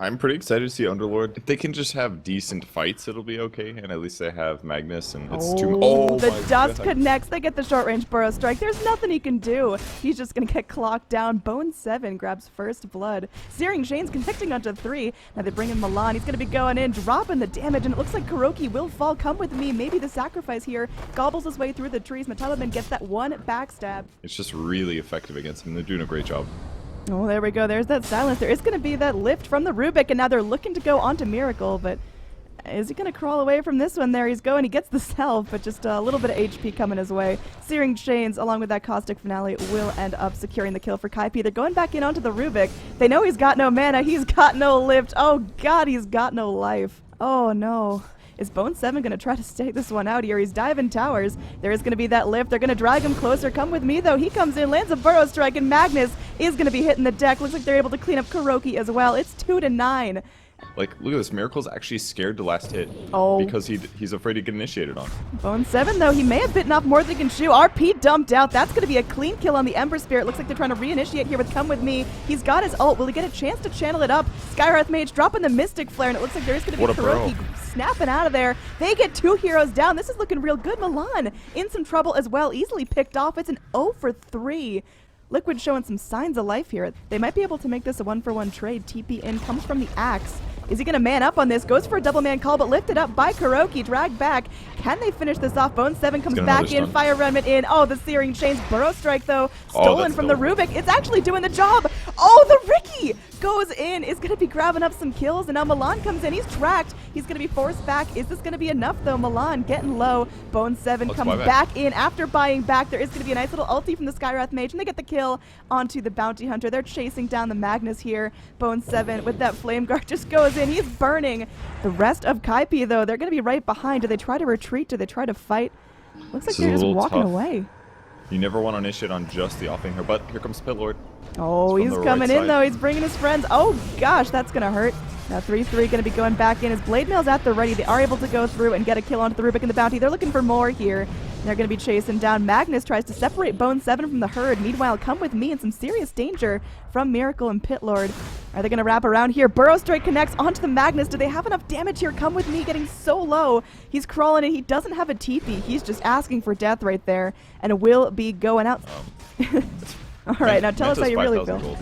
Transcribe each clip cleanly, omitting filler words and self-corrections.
I'm pretty excited to see Underlord. If they can just have decent fights, it'll be okay. And at least they have Magnus, and it's too. Oh, the my dust God. connects. They get the short-range burrow strike. There's nothing he can do. He's just gonna get clocked down. Bone 7 grabs first blood. Searing Shane's connecting onto 3. Now they bring in Milan. He's gonna be going in, dropping the damage, and it looks like Kuroki will fall. Come with me. Maybe the sacrifice here gobbles his way through the trees. Metalaman gets that one backstab. It's just really effective against him. They're doing a great job. Oh, there we go. There's that silence. There is going to be that lift from the Rubik, and now they're looking to go onto Miracle, but is he going to crawl away from this one? There he's going. He gets the self, but just a little bit of HP coming his way. Searing Chains, along with that Caustic Finale, will end up securing the kill for Kaipi. They're going back in onto the Rubik. They know he's got no mana. He's got no lift. Oh, God, he's got no life. Oh, no. Is Bone 7 going to try to stay this one out here? He's diving towers. There is going to be that lift. They're going to drag him closer. Come with me, though. He comes in, lands a burrow strike, and Magnus is going to be hitting the deck. Looks like they're able to clean up Kuroki as well. It's 2-9. Like, look at this. Miracle's actually scared to last hit. Oh. Because he's afraid to get initiated on. Bone 7, though, he may have bitten off more than he can chew. RP dumped out. That's going to be a clean kill on the Ember Spirit. Looks like they're trying to reinitiate here with Come With Me. He's got his ult. Will he get a chance to channel it up? Skywrath Mage dropping the Mystic Flare, and it looks like there is going to be Kuroki snapping out of there. They get 2 heroes down. This is looking real good. Milan in some trouble as well. Easily picked off. It's an 0 for 3. Liquid showing some signs of life here. They might be able to make this a 1-for-1 trade. TP in comes from the Axe. Is he going to man up on this? Goes for a double man call, but lifted up by Kuroki. Dragged back. Can they finish this off? Bone 7 comes back in. Fire Remnant in. Oh, the Searing Chains burrow strike, though. Stolen from the Rubik. It's actually doing the job. Oh, the Ricky goes in. Is going to be grabbing up some kills. And now Milan comes in. He's tracked. He's going to be forced back. Is this going to be enough, though? Milan getting low. Bone 7 comes back in. After buying back, there is going to be a nice little ulti from the Skywrath Mage. And they get the kill onto the Bounty Hunter. They're chasing down the Magnus here. Bone 7 with that Flame Guard just goes in. He's burning. The rest of Kaipi, though, they're going to be right behind. Do they try to retreat? Do they try to fight? Looks like they're just walking away. You never want to initiate on just the offing here, but here comes Pitlord. Oh, he's coming in, though. He's bringing his friends. Oh, gosh, that's going to hurt. Now 3-3 going to be going back in. His Blade Mail's at the ready. They are able to go through and get a kill onto the Rubik and the Bounty. They're looking for more here. They're going to be chasing down. Magnus tries to separate Bone 7 from the herd. Meanwhile, Come With Me in some serious danger from Miracle and Pitlord. Are they going to wrap around here? Burrow Strike connects onto the Magnus. Do they have enough damage here? Come With Me getting so low. He's crawling in. He doesn't have a TP. He's just asking for death right there. And will be going out. All right, now tell us how you really feel. Gold.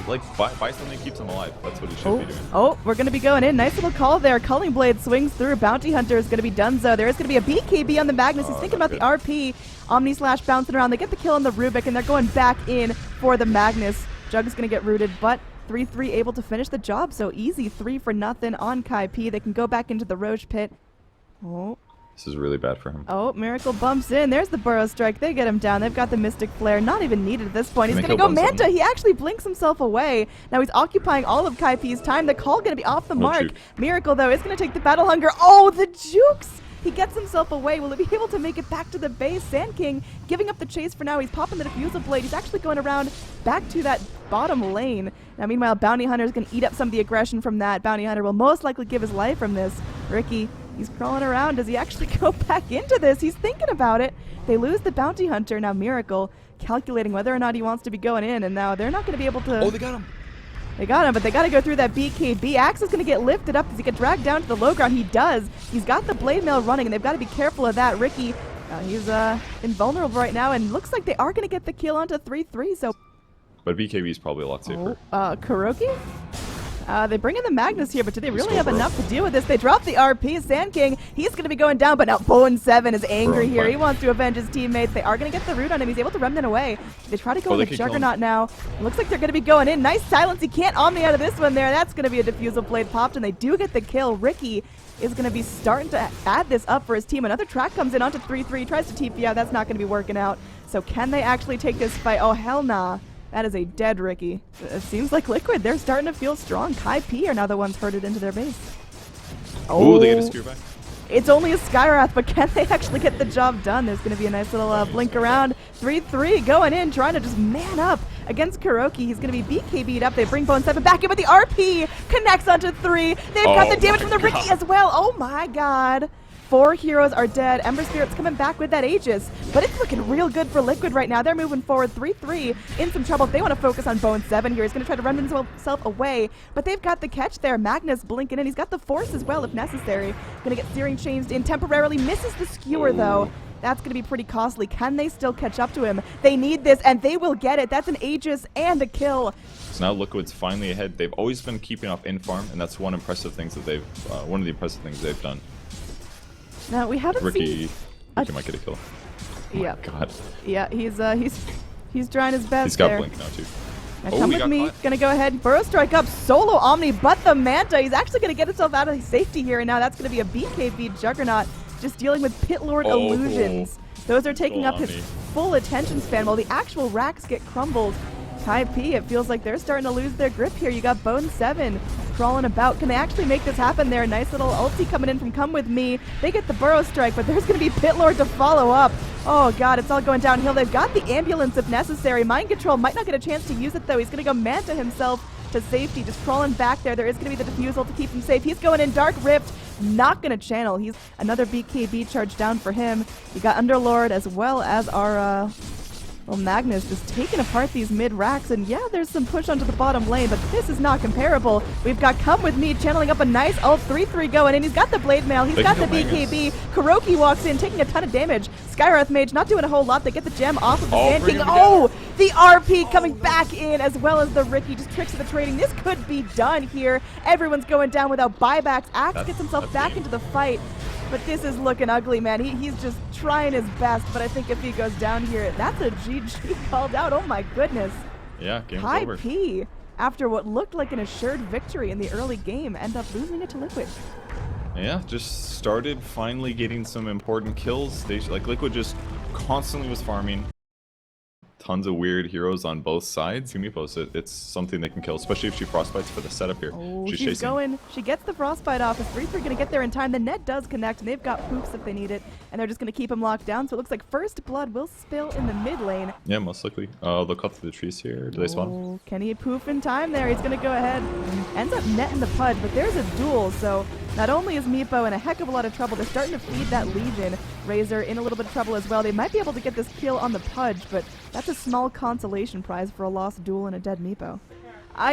Like, buy something that keeps him alive. That's what he should be doing. Oh, we're going to be going in. Nice little call there. Culling Blade swings through. Bounty Hunter is going to be donezo. There is going to be a BKB on the Magnus. He's thinking about the RP. Omni Slash bouncing around. They get the kill on the Rubik, and they're going back in for the Magnus. Jug is going to get rooted, but 3-3 able to finish the job. So easy 3-0 on Kaipi. They can go back into the Roche pit. Oh. This is really bad for him. Oh, Miracle bumps in. There's the Burrow Strike. They get him down. They've got the Mystic Flare. Not even needed at this point. He's going to go Manta. He actually blinks himself away. Now he's occupying all of Kaipi's time. The call going to be off the mark. Miracle, though, is going to take the Battle Hunger. Oh, the jukes! He gets himself away. Will he be able to make it back to the base? Sand King giving up the chase for now. He's popping the Diffusal Blade. He's actually going around back to that bottom lane. Now, meanwhile, Bounty Hunter is going to eat up some of the aggression from that. Bounty Hunter will most likely give his life from this. Ricky, he's crawling around. Does he actually go back into this? He's thinking about it. They lose the Bounty Hunter. Now, Miracle calculating whether or not he wants to be going in. And now they're not going to be able to... Oh, they got him. They got him, but they got to go through that BKB. Axe is going to get lifted up. Does he get dragged down to the low ground? He does. He's got the Blade Mail running, and they've got to be careful of that. Ricky, he's invulnerable right now, and looks like they are going to get the kill onto 3-3. So, but BKB is probably a lot safer. Kuroki? They bring in the Magnus here, but do they really have enough to deal with this? They drop the RP. Sand King, he's going to be going down, but now Bone 7 is angry here. He wants to avenge his teammates. They are going to get the root on him. He's able to remnant away. They try to go with the Juggernaut now. Looks like they're going to be going in. Nice silence. He can't Omni out of this one there. That's going to be a Diffusal Blade popped, and they do get the kill. Ricky is going to be starting to add this up for his team. Another track comes in onto 3-3. Tries to TP out. That's not going to be working out. So can they actually take this fight? Oh, hell nah. That is a dead Ricky. It seems like Liquid, they're starting to feel strong. Kaipi are now the ones herded into their base. Oh, they get a skewer back. It's only a Skywrath, but can they actually get the job done? There's going to be a nice little blink around. 3-3 going in, trying to just man up against Kuroki. He's going to be BKB'd up. They bring Bone 7 back in, but the RP connects onto 3. They've got the damage from the Ricky as well. Oh my god. 4 heroes are dead. Ember Spirit's coming back with that Aegis, but it's looking real good for Liquid right now. They're moving forward 3-3 in some trouble. If they want to focus on Bone 7 here, he's going to try to run himself away, but they've got the catch there. Magnus blinking in. He's got the Force as well if necessary. Going to get Searing changed in temporarily. Misses the Skewer though. That's going to be pretty costly. Can they still catch up to him? They need this, and they will get it. That's an Aegis and a kill. So now Liquid's finally ahead. They've always been keeping up in farm, and that's one of the impressive things they've done. Now we haven't Ricky seen. might get a kill. Oh Yeah. God. Yeah, he's trying his best. He's got there. blink now too. Now Oh, come he with got me. caught. Gonna go ahead. Burrow strike up. Solo Omni, but the Manta. He's actually gonna get himself out of safety here, and now that's gonna be a BKB Juggernaut just dealing with Pit Lord illusions. Those are taking up his Omni. full attention span while the actual racks get crumbled. Kaipi, it feels like they're starting to lose their grip here. You got Bone 7 crawling about. Can they actually make this happen there? Nice little ulti coming in from Come With Me. They get the Burrow strike, but there's going to be Pit Lord to follow up. Oh god, it's all going downhill. They've got the ambulance if necessary. Mind Control might not get a chance to use it though. He's going to go Manta himself to safety, just crawling back there. There is going to be the defusal to keep him safe. He's going in Dark Rift. Not going to channel. He's another BKB charge down for him. You got Underlord as well as our well, Magnus just taking apart these mid racks, and yeah, there's some push onto the bottom lane, but this is not comparable. We've got Come With Me channeling up a nice ult 3-3 going in. He's got the Blade Mail, he's got the BKB. Kuroki walks in, taking a ton of damage. Skywrath Mage not doing a whole lot. They get the gem off of the Sand King. Oh, the RP coming back in, as well as the Ricky. Just tricks of the trading. This could be done here. Everyone's going down without buybacks. Axe gets himself back into the fight. But this is looking ugly, man. He's just trying his best, but I think if he goes down here, that's a GG called out. Oh my goodness. Yeah, game's over. Kaipi, after what looked like an assured victory in the early game, end up losing it to Liquid. Yeah, just started finally getting some important kills. Liquid just constantly was farming. Tons of weird heroes on both sides. Mipos, it's something they can kill, especially if she frostbites for the setup here. Oh, she's chasing. going. She gets the frostbite off. Is 3-3 going to get there in time? The net does connect, and they've got poops if they need it, and they're just going to keep him locked down. So it looks like first blood will spill in the mid lane. Yeah, most likely. They'll cut through the trees here. Do they spawn? Oh, can he poof in time there? He's going to go ahead. Ends up netting the Pudge, but there's a duel, so not only is Meepo in a heck of a lot of trouble, they're starting to feed that Legion. Razor in a little bit of trouble as well. They might be able to get this kill on the Pudge, but that's a small consolation prize for a lost duel and a dead Meepo.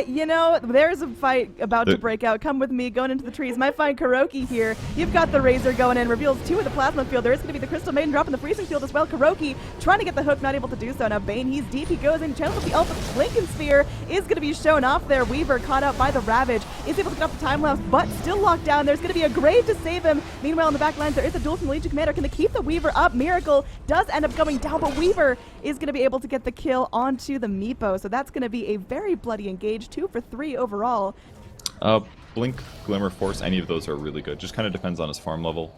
You know, there's a fight about to break out. Come with me, going into the trees. Might find Kuroki here. You've got the Razor going in. Reveals 2 of the Plasma Field. There is going to be the Crystal Maiden dropping the Freezing Field as well. Kuroki trying to get the hook, not able to do so. Now Bane, he's deep. He goes in, channels with the Alpha. Blinken Sphere is going to be shown off there. Weaver caught up by the Ravage. Is able to get off the time lapse, but still locked down. There's going to be a Grave to save him. Meanwhile, in the back lines, there is a duel from the Legion Commander. Can they keep the Weaver up? Miracle does end up going down, but Weaver is going to be able to get the kill onto the Meepo. So that's going to be a very bloody engage. 2 for 3 overall. Blink, Glimmer, Force, any of those are really good. Just kind of depends on his farm level.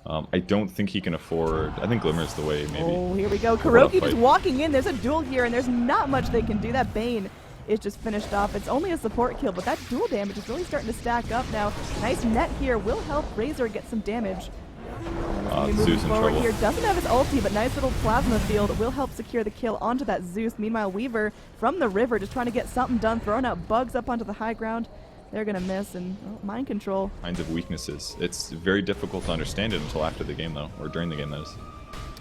I don't think he can afford... I think Glimmer's the way, maybe. Oh, here we go. Kuroki just walking in. There's a duel here, and there's not much they can do. That Bane is just finished off. It's only a support kill, but that duel damage is really starting to stack up now. Nice net here will help Razor get some damage. Moving forward here, doesn't have his ulti, but nice little plasma field will help secure the kill onto that Zeus. Meanwhile, Weaver from the river just trying to get something done, throwing out bugs up onto the high ground. They're gonna miss, and mind control. Kinds of weaknesses. It's very difficult to understand it until after the game, though, or during the game, that is.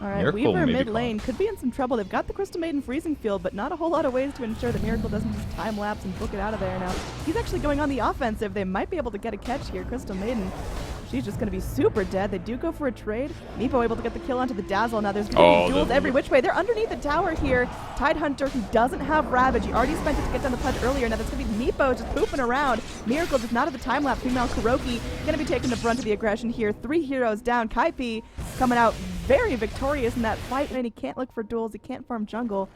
All right, Weaver mid lane could be in some trouble. They've got the Crystal Maiden Freezing Field, but not a whole lot of ways to ensure that Miracle doesn't just time lapse and book it out of there. Now he's actually going on the offensive. They might be able to get a catch here. Crystal Maiden, she's just going to be super dead. They do go for a trade. Meepo able to get the kill onto the Dazzle. Now there's going to be duels every which way. They're underneath the tower here. Tidehunter, he doesn't have Ravage. He already spent it to get down the Pudge earlier. Now that's going to be Meepo just pooping around. Miracle just not at the time lapse. Meanwhile, Kuroki going to be taking the brunt of the aggression here. 3 heroes down. Kaipi coming out very victorious in that fight, and he can't look for duels. He can't farm jungle.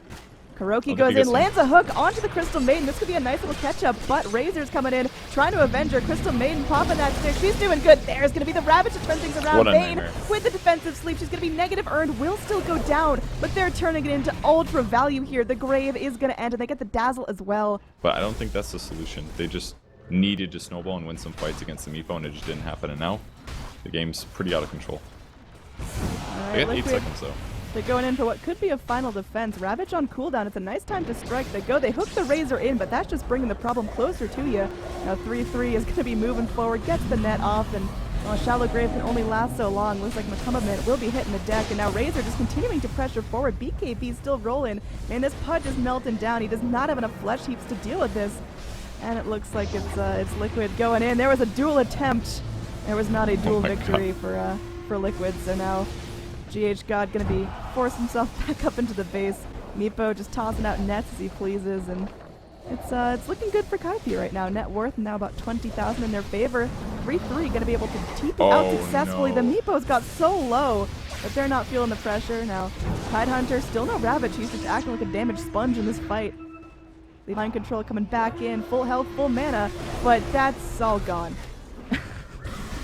Kuroki goes in, lands a hook onto the Crystal Maiden. This could be a nice little catch-up, but Razor's coming in, trying to avenge her. Crystal Maiden popping that stick. She's doing good. There's going to be the Ravage to turn things around. Bane with the defensive sleep. She's going to be negative earned, will still go down, but they're turning it into ultra value here. The Grave is going to end, and they get the Dazzle as well. But I don't think that's the solution. They just needed to snowball and win some fights against the Meepo, and it just didn't happen, and now the game's pretty out of control. They got 8 seconds, though. They're going in for what could be a final defense. Ravage on cooldown. It's a nice time to strike. They hook the Razor in, but that's just bringing the problem closer to you. Now 3-3 is going to be moving forward, gets the net off, and Oh, Shallow Grave can only last so long. Looks like McCumberman will be hitting the deck, and now Razor just continuing to pressure forward. BKB still rolling. Man, this Pudge is melting down. He does not have enough flesh heaps to deal with this. And it looks like it's Liquid going in. There was a dual attempt. There was not a dual victory for Liquid, so now GH God gonna be forced himself back up into the base. Meepo just tossing out nets as he pleases, and it's looking good for Kaipi right now. Net worth now about 20,000 in their favor. 3-3 gonna be able to TP out successfully. No. The Meepo's got so low, but they're not feeling the pressure. Now, Tidehunter still no Ravage. He's just acting like a damaged sponge in this fight. The Mind Control coming back in, full health, full mana, but that's all gone.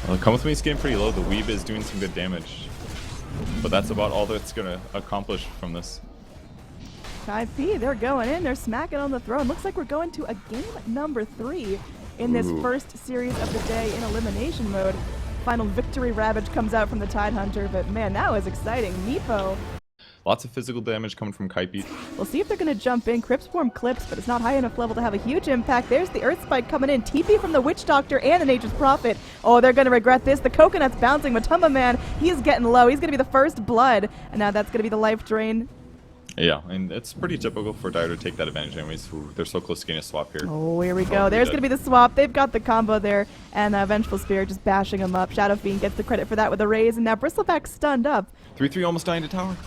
Well, Come With Me's getting pretty low. The Weeb is doing some good damage, but that's about all that's gonna accomplish from this. Kaipi, they're going in, they're smacking on the throne. Looks like we're going to a game number 3 in this first series of the day in elimination mode. Final victory Ravage comes out from the Tidehunter, but man, that was exciting. Meepo. Lots of physical damage coming from Kaipi. We'll see if they're going to jump in. Cryptswarm clips, but it's not high enough level to have a huge impact. There's the Earth Spike coming in. TP from the Witch Doctor and the Nature's Prophet. Oh, they're going to regret this. The Coconut's bouncing. Matumba Man, he's getting low. He's going to be the first blood, and now that's going to be the life drain. Yeah, and it's pretty typical for Dire to take that advantage anyways. They're so close to getting a swap here. Oh, here we go. There's going to be the swap. They've got the combo there, and Vengeful Spirit just bashing him up. Shadow Fiend gets the credit for that with a raise, and now Bristleback stunned up. 3-3 almost dying to tower.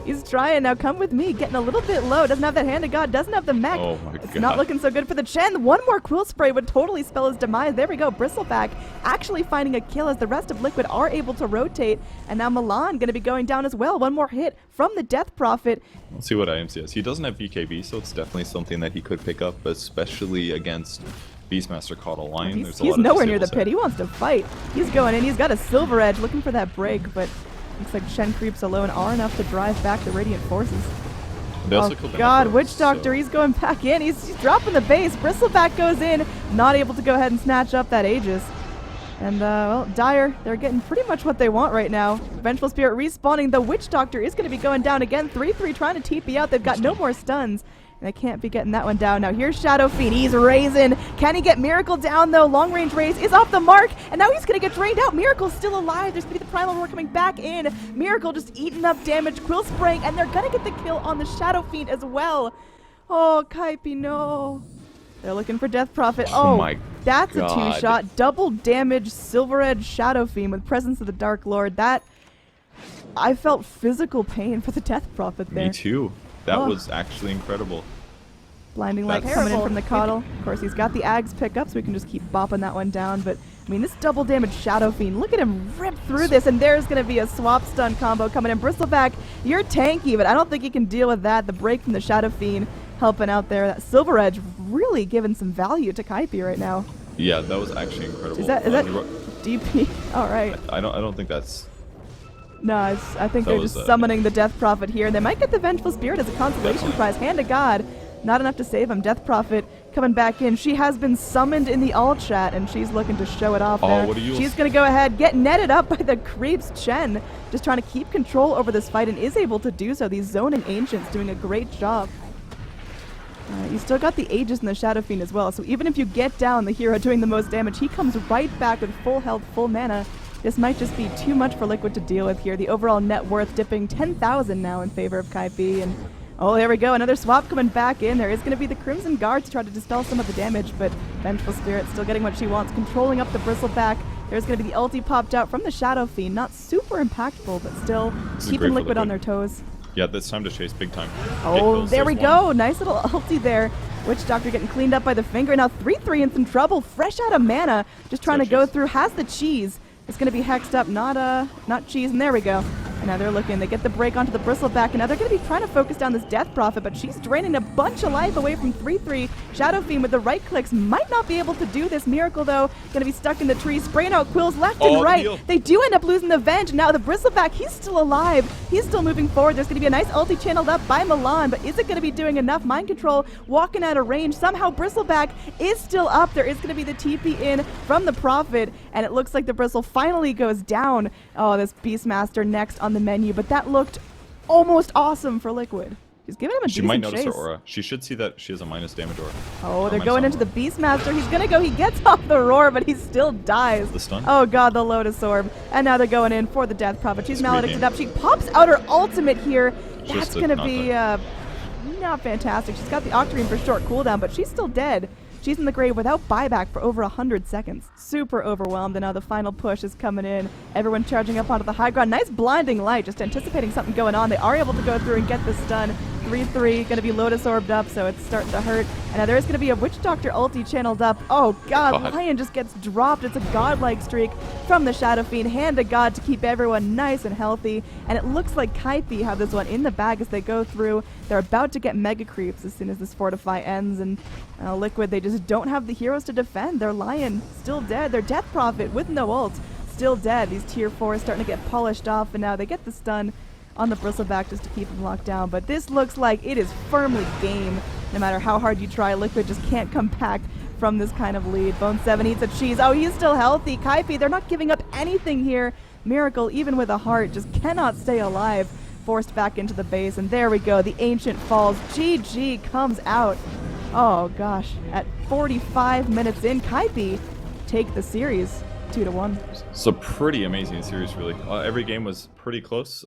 He's trying now. Come with me. Getting a little bit low. Doesn't have that Hand of God. Doesn't have the mech. Oh my It's God. not looking so good for the Chen. One more Quill Spray would totally spell his demise. There we go. Bristleback actually finding a kill as the rest of Liquid are able to rotate. And now Milan going to be going down as well. One more hit from the Death Prophet. Let's see what IMC has. He doesn't have BKB, so it's definitely something that he could pick up, especially against Beastmaster caught a line. He's nowhere near the pit. He wants to fight. He's going in. He's got a Silver Edge looking for that break, but looks like Shen creeps alone are enough to drive back the Radiant forces. Oh God, Witch Doctor, he's going back in. He's dropping the base. Bristleback goes in, not able to go ahead and snatch up that Aegis. And, well, Dire, they're getting pretty much what they want right now. Vengeful Spirit respawning. The Witch Doctor is going to be going down again. 3-3 trying to TP out. They've got no more stuns. And they can't be getting that one down. Now here's Shadow Fiend. He's raising. Can he get Miracle down, though? Long range raise is off the mark. And now he's going to get drained out. Miracle's still alive. There's going to be the Primal Roar coming back in. Miracle just eating up damage. Quill spraying. And they're going to get the kill on the Shadow Fiend as well. Oh, Kaipi, no. They're looking for Death Prophet. Oh, my that's God. a two-shot. Double damage Silver Edge Shadow Fiend with Presence of the Dark Lord. That, I felt physical pain for the Death Prophet there. Me too. That was actually incredible. Blinding Light coming in from the Coddle. Of course, he's got the Ags pick up, so we can just keep bopping that one down. But, I mean, this double damage Shadow Fiend, look at him rip through this, and there's going to be a swap stun combo coming in. Bristleback, you're tanky, but I don't think you can deal with that. The break from the Shadow Fiend helping out there. That Silver Edge really giving some value to Kaipi right now. Yeah, that was actually incredible. Is that DP? All right. I don't think that's... No, I think they're just summoning the Death Prophet here. They might get the Vengeful Spirit as a consolation prize. Hand of God. Not enough to save him. Death Prophet coming back in. She has been summoned in the all chat, and she's looking to show it off there. She's going to go ahead, get netted up by the creeps. Chen just trying to keep control over this fight and is able to do so. These zoning ancients doing a great job. You still got the Aegis and the Shadow Fiend as well, so even if you get down the hero doing the most damage, he comes right back with full health, full mana. This might just be too much for Liquid to deal with here. The overall net worth dipping 10,000 now in favor of Kaipi, and oh, there we go. Another swap coming back in. There is going to be the Crimson Guard to try to dispel some of the damage, but Vengeful Spirit still getting what she wants, controlling up the Bristleback. There's going to be the ulti popped out from the Shadow Fiend. Not super impactful, but still keeping Liquid on their toes. Yeah, it's time to chase big time. Oh, there we go. Nice little ulti there. Witch Doctor getting cleaned up by the finger. Now 3-3 in some trouble. Fresh out of mana. Just trying to go through. Has the cheese. It's going to be hexed up, not cheese, and there we go. And now they're looking. They get the break onto the Bristleback, and now they're going to be trying to focus down this Death Prophet, but she's draining a bunch of life away from 3-3. Shadow Fiend with the right clicks might not be able to do this. Miracle, though, going to be stuck in the tree, spraying out quills left and right. They do end up losing the Venge. Now the Bristleback, he's still alive. He's still moving forward. There's going to be a nice ulti channeled up by Milan, but is it going to be doing enough? Mind Control walking out of range. Somehow Bristleback is still up. There is going to be the TP in from the Prophet, and it looks like the Bristle finally goes down. Oh, this Beastmaster next on the menu, but that looked almost awesome for Liquid. She's giving him a She decent might notice chase. her aura. She should see that she has a minus damage aura. Oh, Or they're minus going into armor. the Beastmaster. He's gonna go. He gets off the roar, but he still dies. The stun? Oh god, the Lotus Orb. And now they're going in for the Death Prophet. She's It's a great maledicted game. up. She pops out her ultimate here. That's Just a gonna be knockback. not fantastic. She's got the Octarine for short cooldown, but she's still dead. She's in the grave without buyback for over 100 seconds. Super overwhelmed, and now the final push is coming in. Everyone charging up onto the high ground. Nice blinding light, just anticipating something going on. They are able to go through and get the stun. 3-3, gonna be Lotus Orbed up, so it's starting to hurt. And now there is gonna be a Witch Doctor ulti channeled up. Oh god, God. Lion just gets dropped. It's a godlike streak from the Shadow Fiend. Hand to God to keep everyone nice and healthy. And it looks like Kaipi have this one in the bag as they go through. They're about to get Mega Creeps as soon as this Fortify ends. And Liquid, they just don't have the heroes to defend. Their Lion still dead. Their Death Prophet with no ult still dead. These tier 4s starting to get polished off, and now they get the stun on the Bristleback just to keep them locked down. But this looks like it is firmly game. No matter how hard you try, Liquid just can't come back from this kind of lead. Bone 7 eats a cheese. Oh, he's still healthy. Kaipi, they're not giving up anything here. Miracle, even with a heart, just cannot stay alive. Forced back into the base, and there we go. The Ancient falls. GG comes out. Oh gosh, at 45 minutes in, Kaipi take the series 2-1. It's a pretty amazing series, really. Every game was pretty close.